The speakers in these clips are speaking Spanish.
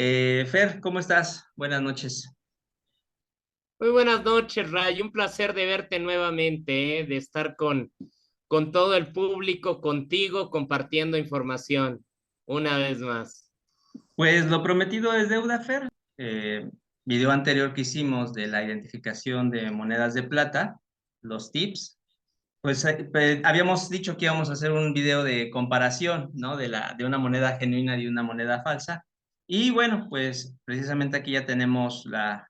Fer, ¿cómo estás? Buenas noches. Muy buenas noches, Ray. Un placer de verte nuevamente, de estar con todo el público, contigo, compartiendo información una vez más. Pues lo prometido es deuda, Fer. Video anterior que hicimos de la identificación de monedas de plata, los tips, pues habíamos dicho que íbamos a hacer un video de comparación, ¿no? De una moneda genuina y una moneda falsa. Y bueno, pues precisamente aquí ya tenemos la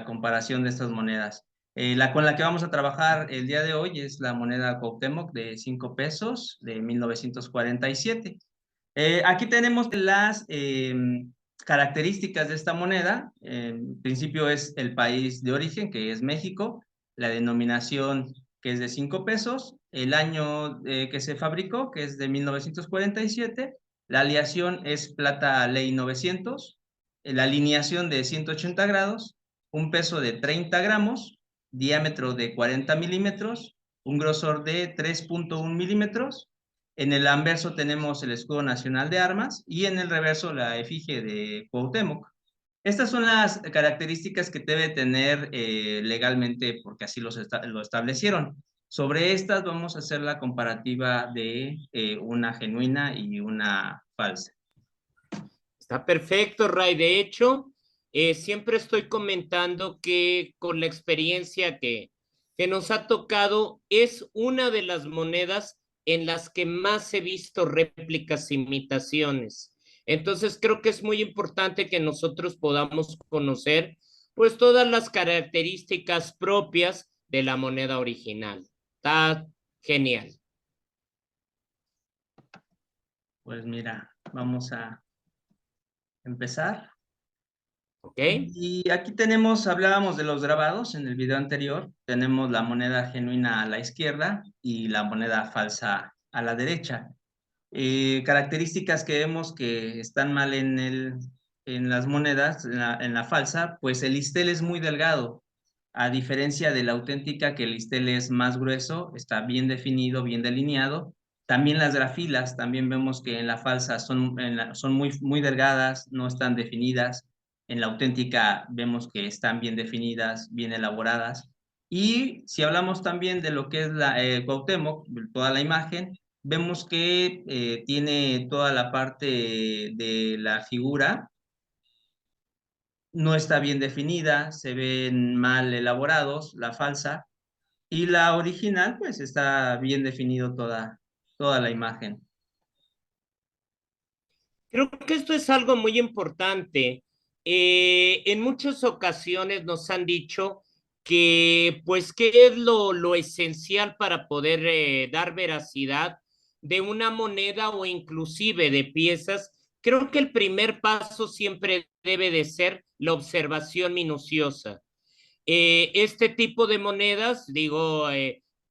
comparación de estas monedas. La con la que vamos a trabajar el día de hoy es la moneda Cuauhtémoc de 5 pesos de 1947. Aquí tenemos las características de esta moneda. En principio es el país de origen, que es México, la denominación que es de 5 pesos, el año que se fabricó, que es de 1947, la aleación es plata ley 900, la alineación de 180 grados, un peso de 30 gramos, diámetro de 40 milímetros, un grosor de 3,1 milímetros. En el anverso tenemos el escudo nacional de armas y en el reverso la efigie de Cuauhtémoc. Estas son las características que debe tener legalmente porque así lo establecieron. Sobre estas vamos a hacer la comparativa de una genuina y una falsa. Está perfecto, Ray. De hecho, siempre estoy comentando que con la experiencia que nos ha tocado, es una de las monedas en las que más he visto réplicas, imitaciones. Entonces, creo que es muy importante que nosotros podamos conocer, pues, todas las características propias de la moneda original. Está genial. Pues mira, vamos a empezar. ¿Ok? Y aquí tenemos, hablábamos de los grabados en el video anterior, tenemos la moneda genuina a la izquierda y la moneda falsa a la derecha. Características que vemos que están mal en las monedas, en la falsa, pues el listel es muy delgado, a diferencia de la auténtica que el listel es más grueso, está bien definido, bien delineado. También las grafilas, también vemos que en la falsa son muy, muy delgadas, no están definidas. En la auténtica vemos que están bien definidas, bien elaboradas. Y si hablamos también de lo que es la Cuauhtémoc, toda la imagen, vemos que tiene toda la parte de la figura, no está bien definida, se ven mal elaborados, la falsa, y la original, pues está bien definido toda la imagen. Creo que esto es algo muy importante. En muchas ocasiones nos han dicho que, pues, qué es lo esencial para poder dar veracidad de una moneda o inclusive de piezas. Creo que el primer paso siempre debe de ser la observación minuciosa. Este tipo de monedas, digo,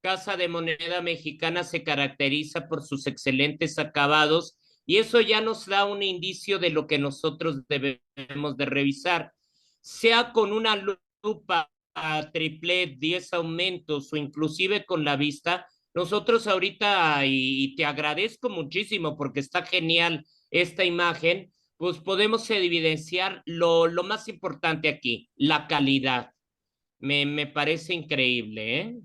Casa de Moneda Mexicana se caracteriza por sus excelentes acabados y eso ya nos da un indicio de lo que nosotros debemos de revisar, sea con una lupa a triplet, 10 aumentos o inclusive con la vista. Nosotros ahorita, y te agradezco muchísimo porque está genial esta imagen, pues podemos evidenciar lo más importante aquí, la calidad. Me parece increíble, ¿eh?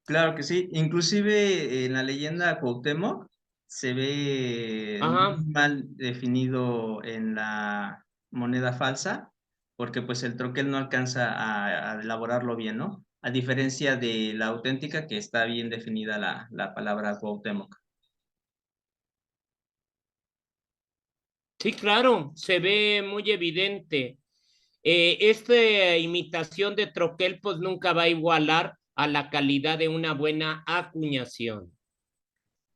Claro que sí, inclusive en la leyenda Cuauhtémoc se ve Ajá. muy mal definido en la moneda falsa, porque pues el troquel no alcanza a elaborarlo bien, ¿no? A diferencia de la auténtica, que está bien definida la palabra Cuauhtémoc. Sí, claro, se ve muy evidente. Esta imitación de troquel pues nunca va a igualar a la calidad de una buena acuñación.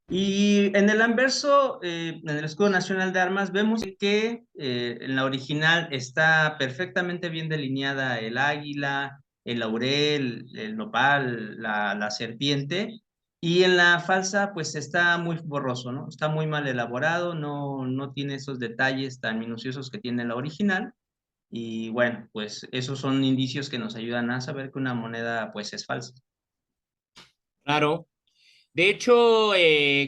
Y en el anverso, en el escudo nacional de armas, vemos que en la original está perfectamente bien delineada el águila, el laurel, el nopal, la serpiente, y en la falsa, pues está muy borroso, ¿no? Está muy mal elaborado, no tiene esos detalles tan minuciosos que tiene la original, y bueno, pues esos son indicios que nos ayudan a saber que una moneda, pues, es falsa. Claro. De hecho,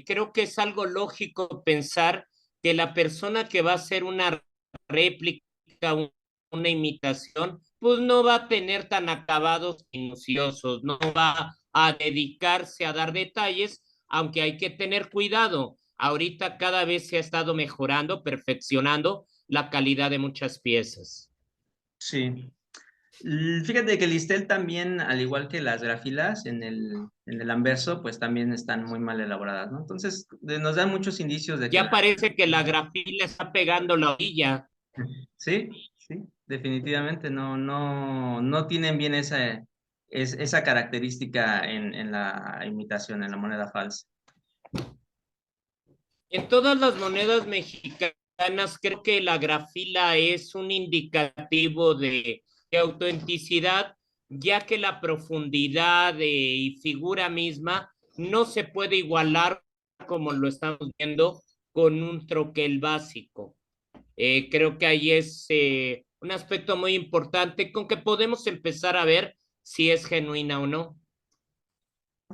creo que es algo lógico pensar que la persona que va a hacer una réplica una imitación, pues no va a tener tan acabados minuciosos, no va a dedicarse a dar detalles, aunque hay que tener cuidado. Ahorita cada vez se ha estado mejorando, perfeccionando la calidad de muchas piezas. Sí. Fíjate que el Listel también, al igual que las grafilas en el anverso, pues también están muy mal elaboradas, ¿no? Entonces, nos dan muchos indicios de que Ya parece que la grafila está pegando la orilla. sí, sí, definitivamente no tienen bien esa característica en la imitación, en la moneda falsa. En todas las monedas mexicanas, creo que la grafila es un indicativo de autenticidad, ya que la profundidad y figura misma no se puede igualar como lo estamos viendo con un troquel básico. Creo que ahí es un aspecto muy importante con que podemos empezar a ver si es genuina o no.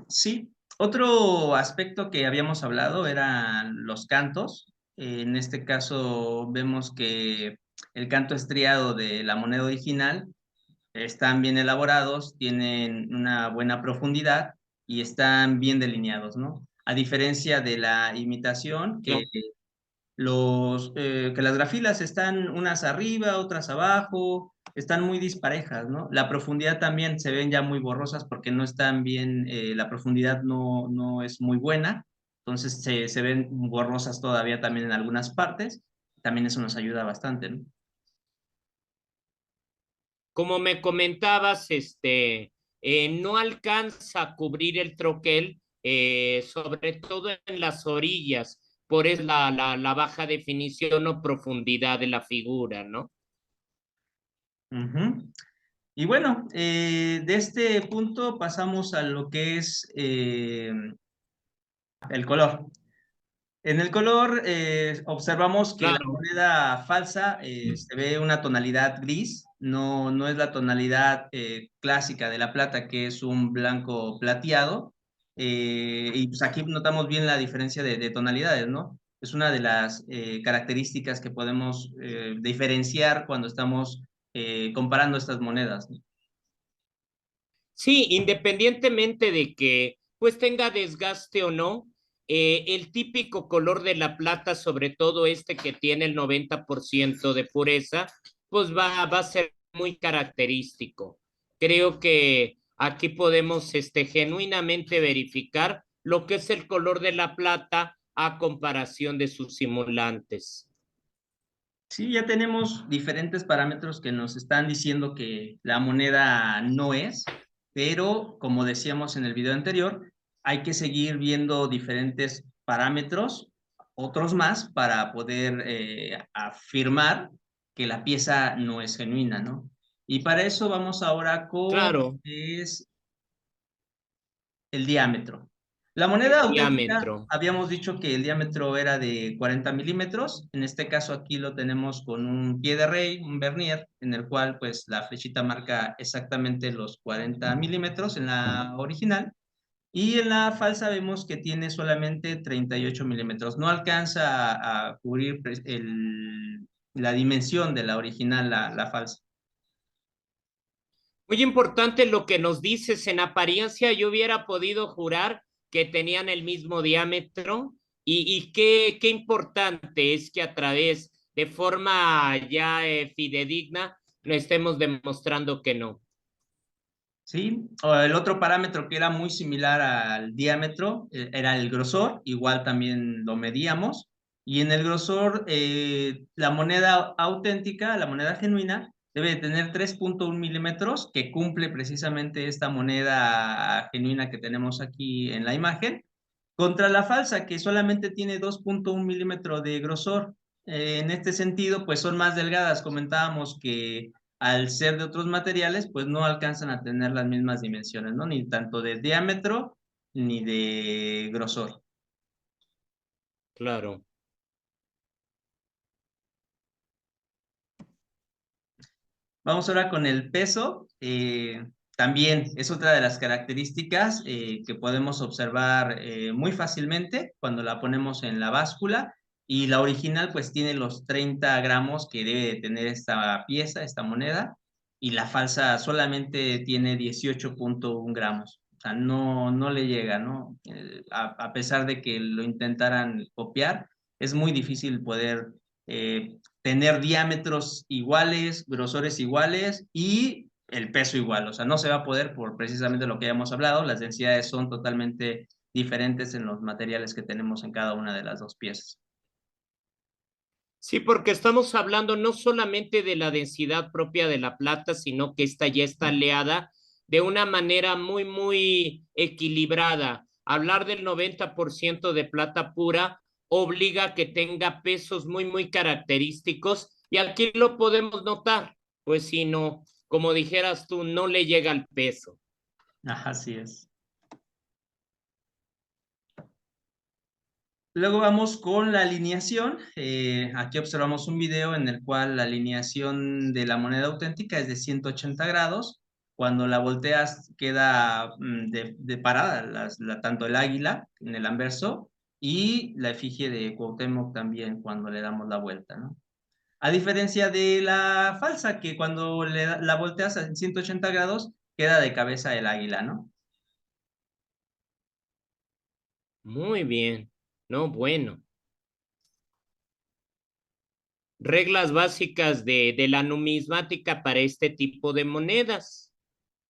Sí, otro aspecto que habíamos hablado eran los cantos. En este caso vemos que el canto estriado de la moneda original están bien elaborados, tienen una buena profundidad y están bien delineados, ¿no? A diferencia de la imitación, No. que las grafilas están unas arriba, otras abajo, están muy disparejas, ¿no? La profundidad también se ven ya muy borrosas porque no están bien, la profundidad no es muy buena, entonces se ven borrosas todavía también en algunas partes, también eso nos ayuda bastante, ¿no? Como me comentabas, no alcanza a cubrir el troquel, sobre todo en las orillas, por eso la baja definición o profundidad de la figura, ¿no? Ujú. Y bueno, de este punto pasamos a lo que es el color. En el color observamos que la Claro. moneda falsa se ve una tonalidad gris, no es la tonalidad clásica de la plata, que es un blanco plateado. Y pues aquí notamos bien la diferencia de tonalidades, ¿no? Es una de las características que podemos diferenciar cuando estamos comparando estas monedas, ¿no? Sí, independientemente de que pues tenga desgaste o no, el típico color de la plata, sobre todo este que tiene el 90% de pureza, pues va a ser muy característico. Creo que aquí podemos genuinamente verificar lo que es el color de la plata a comparación de sus simulantes. Sí, ya tenemos diferentes parámetros que nos están diciendo que la moneda no es, pero como decíamos en el video anterior, hay que seguir viendo diferentes parámetros, otros más, para poder afirmar que la pieza no es genuina, ¿no? Y para eso vamos ahora con Claro, es el diámetro. La el moneda auténtica, diámetro. habíamos dicho que el diámetro era de 40 milímetros. En este caso aquí lo tenemos con un pie de rey, un vernier, en el cual pues la flechita marca exactamente los 40 milímetros en la original. Y en la falsa vemos que tiene solamente 38 milímetros. No alcanza a cubrir la dimensión de la original, la falsa. Muy importante lo que nos dices. En apariencia, yo hubiera podido jurar que tenían el mismo diámetro y qué importante es que a través de forma ya fidedigna lo estemos demostrando que no. ¿Sí? O el otro parámetro que era muy similar al diámetro era el grosor, igual también lo medíamos, y en el grosor la moneda auténtica, la moneda genuina, debe de tener 3.1 milímetros, que cumple precisamente esta moneda genuina que tenemos aquí en la imagen, contra la falsa, que solamente tiene 2.1 milímetros de grosor. En este sentido, pues son más delgadas. Comentábamos que al ser de otros materiales, pues no alcanzan a tener las mismas dimensiones, ¿no? Ni tanto de diámetro ni de grosor. Claro. Vamos ahora con el peso. También es otra de las características que podemos observar muy fácilmente cuando la ponemos en la báscula y la original pues tiene los 30 gramos que debe de tener esta pieza, esta moneda, y la falsa solamente tiene 18.1 gramos. O sea, no le llega, ¿no? A pesar de que lo intentaran copiar, es muy difícil poder tener diámetros iguales, grosores iguales y el peso igual. O sea, no se va a poder por precisamente lo que ya hemos hablado. Las densidades son totalmente diferentes en los materiales que tenemos en cada una de las dos piezas. Sí, porque estamos hablando no solamente de la densidad propia de la plata, sino que esta ya está aleada de una manera muy, muy equilibrada. Hablar del 90% de plata pura obliga a que tenga pesos muy, muy característicos y aquí lo podemos notar, pues si no, como dijeras tú, no le llega el peso. Así es. Luego vamos con la alineación. Aquí observamos un video en el cual la alineación de la moneda auténtica es de 180 grados. Cuando la volteas queda de parada, tanto el águila en el anverso y la efigie de Cuauhtémoc también cuando le damos la vuelta, ¿no? A diferencia de la falsa, que cuando la volteas en 180 grados queda de cabeza el águila, ¿no? Muy bien, no, bueno. Reglas básicas de la numismática para este tipo de monedas.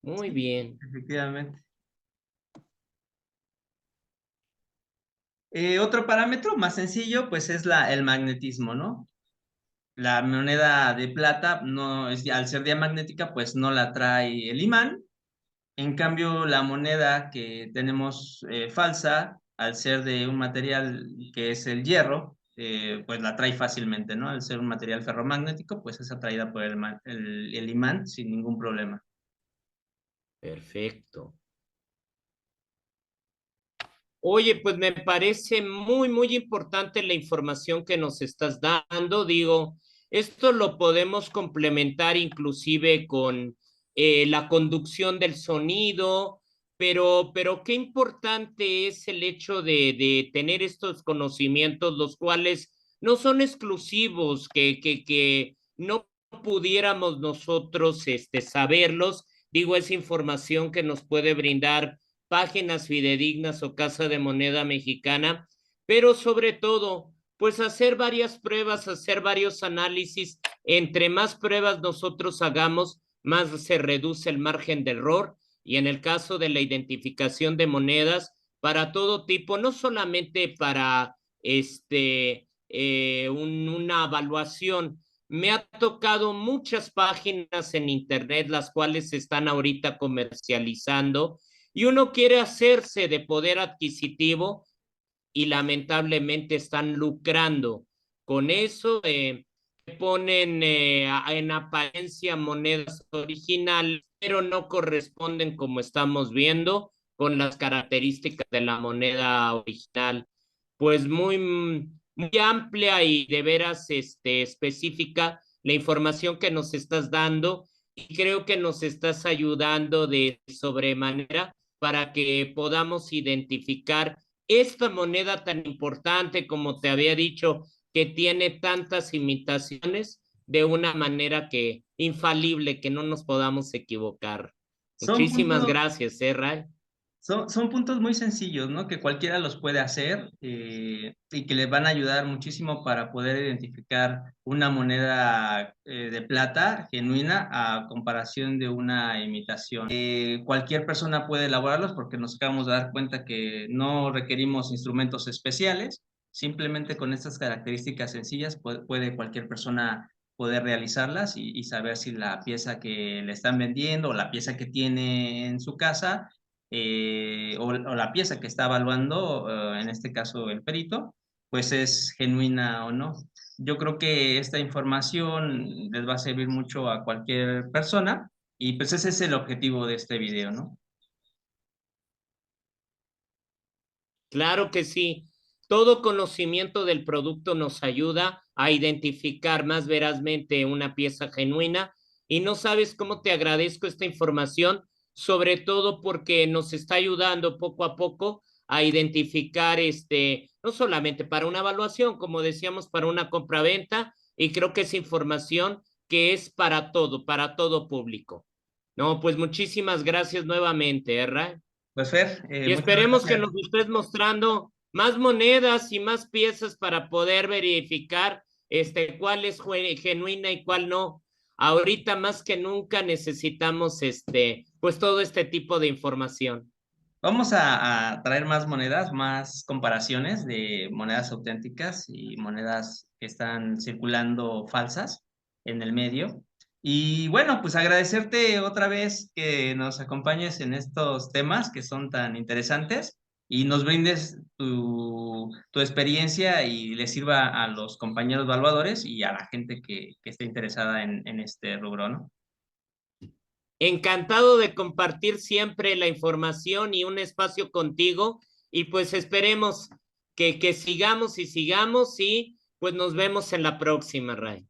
Muy Sí, bien. efectivamente. Otro parámetro más sencillo, pues es el magnetismo, ¿no? La moneda de plata, no es, al ser diamagnética, pues no la trae el imán. En cambio, la moneda que tenemos falsa, al ser de un material que es el hierro, pues la trae fácilmente, ¿no? Al ser un material ferromagnético, pues es atraída por el imán sin ningún problema. Perfecto. Oye, pues me parece muy, muy importante la información que nos estás dando. Digo, esto lo podemos complementar inclusive con la conducción del sonido, pero qué importante es el hecho de tener estos conocimientos, los cuales no son exclusivos, que no pudiéramos nosotros saberlos. Digo, es información que nos puede brindar páginas fidedignas o Casa de Moneda Mexicana, pero sobre todo, pues hacer varias pruebas, hacer varios análisis. Entre más pruebas nosotros hagamos, más se reduce el margen de error. Y en el caso de la identificación de monedas, para todo tipo, no solamente para una evaluación. Me ha tocado muchas páginas en internet, las cuales se están ahorita comercializando y uno quiere hacerse de poder adquisitivo y lamentablemente están lucrando. Con eso ponen en apariencia monedas originales, pero no corresponden, como estamos viendo, con las características de la moneda original. Pues muy amplia y de veras específica la información que nos estás dando y creo que nos estás ayudando de sobremanera para que podamos identificar esta moneda tan importante, como te había dicho, que tiene tantas imitaciones de una manera que infalible, que no nos podamos equivocar. Son Muchísimas puntos, gracias, Ray. son puntos muy sencillos, ¿no? Que cualquiera los puede hacer y que les van a ayudar muchísimo para poder identificar una moneda de plata genuina a comparación de una imitación. Cualquier persona puede elaborarlos porque nos acabamos de dar cuenta que no requerimos instrumentos especiales, simplemente con estas características sencillas puede cualquier persona poder realizarlas y saber si la pieza que le están vendiendo o la pieza que tiene en su casa o la pieza que está evaluando, en este caso el perito, pues es genuina o no. Yo creo que esta información les va a servir mucho a cualquier persona y pues ese es el objetivo de este video, ¿no? Claro que sí. Todo conocimiento del producto nos ayuda a identificar más verazmente una pieza genuina y no sabes cómo te agradezco esta información, sobre todo porque nos está ayudando poco a poco a identificar, no solamente para una evaluación, como decíamos, para una compraventa, y creo que es información que es para todo público. No, pues muchísimas gracias nuevamente, Ray. Pues Fer, Y muchas esperemos que gracias. nos estés mostrando más monedas y más piezas para poder verificar cuál es genuina y cuál no. Ahorita más que nunca necesitamos pues todo este tipo de información. Vamos a traer más monedas, más comparaciones de monedas auténticas y monedas que están circulando falsas en el medio. Y bueno, pues agradecerte otra vez que nos acompañes en estos temas que son tan interesantes y nos brindes tu experiencia y le sirva a los compañeros evaluadores y a la gente que esté interesada en este rubro, ¿no? Encantado de compartir siempre la información y un espacio contigo y pues esperemos que sigamos y sigamos y pues nos vemos en la próxima, Ray.